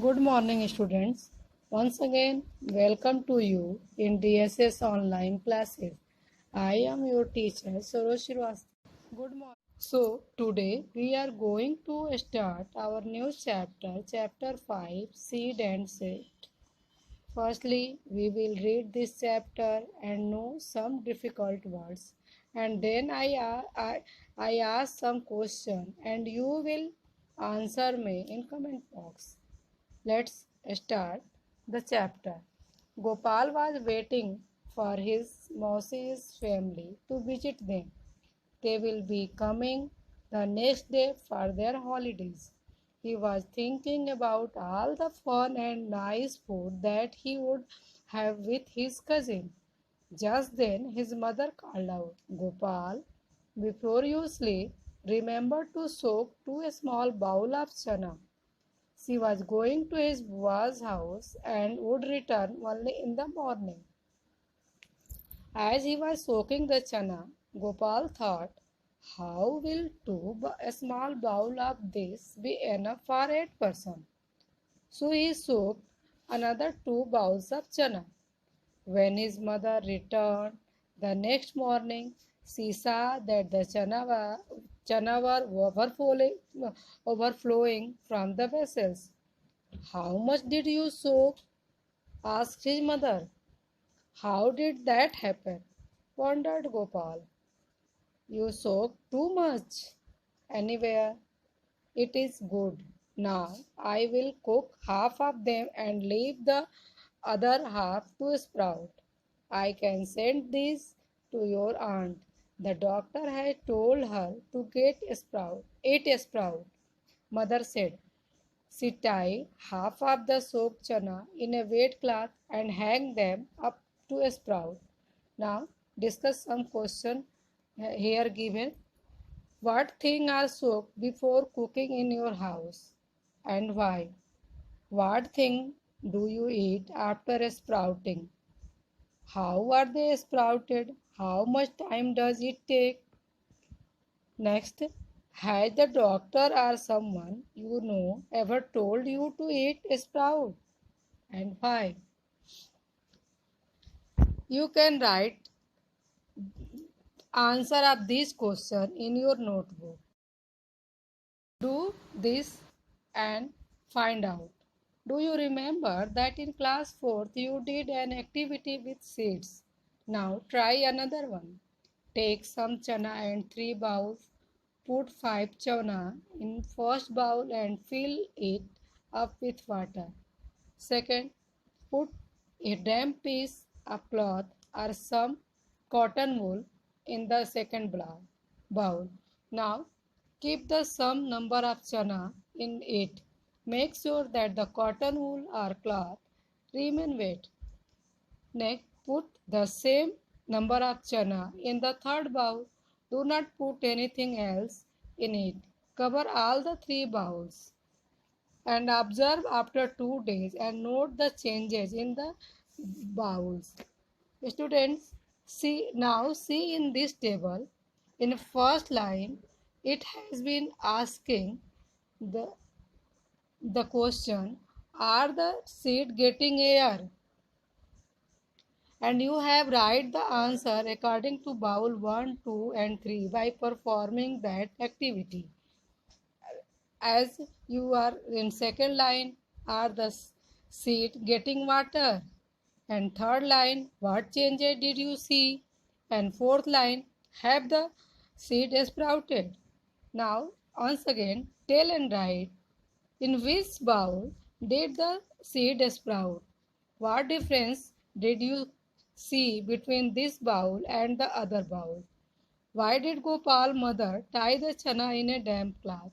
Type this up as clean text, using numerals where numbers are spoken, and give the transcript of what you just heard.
Good morning, students. Once again, welcome to you in DSS online classes. I am your teacher, Saroj Srivastava. Good morning. So, today we are going to start our new chapter, chapter 5, Seed and Seed. Firstly, we will read this chapter and know some difficult words. And then I ask some question and you will answer me in comment box. Let's start the chapter. Gopal was waiting for his Mausi's family to visit them. They will be coming the next day for their holidays. He was thinking about all the fun and nice food that he would have with his cousin. Just then his mother called out, Gopal, before you sleep, remember to soak a small bowl of chana. She was going to his Bua's house and would return only in the morning. As he was soaking the chana, Gopal thought, how will a small bowl of this be enough for 8 persons? So he soaked another 2 bowls of chana. When his mother returned the next morning, she saw that the chana were overflowing from the vessels. How much did you soak? Asked his mother. How did that happen? Wondered Gopal. You soaked too much. Anywhere. It is good. Now I will cook half of them and leave the other half to sprout. I can send these to your aunt. The doctor had told her to eat a sprout. Mother said, she tied half of the soaked chana in a wet cloth and hang them up to a sprout. Now discuss some question here given. What things are soaked before cooking in your house and why? What thing do you eat after sprouting? How are they sprouted? How much time does it take? Next, has the doctor or someone you know ever told you to eat a sprout and why? You can write answer of this question in your notebook. Do this and find out. Do you remember that in class 4th you did an activity with seeds? Now try another one. Take some chana and 3 bowls. Put 5 chana in first bowl and fill it up with water. Second, put a damp piece of cloth or some cotton wool in the second bowl. Now keep the same number of chana in it. Make sure that the cotton wool or cloth remain wet. Next, put the same number of chana in the third bowl. Do not put anything else in it. Cover all the 3 bowls and observe after 2 days and note the changes in the bowls. Students, see in this table, in first line, it has been asking the, the question, are the seed getting air? And you have write the answer according to bowl 1, 2 and 3 by performing that activity. As you are in second line, are the seed getting water? And third line, what changes did you see? And fourth line, have the seed sprouted? Now, once again, tell and write. In which bowl did the seed sprout? What difference did you see between this bowl and the other bowl? Why did Gopal mother tie the chana in a damp cloth?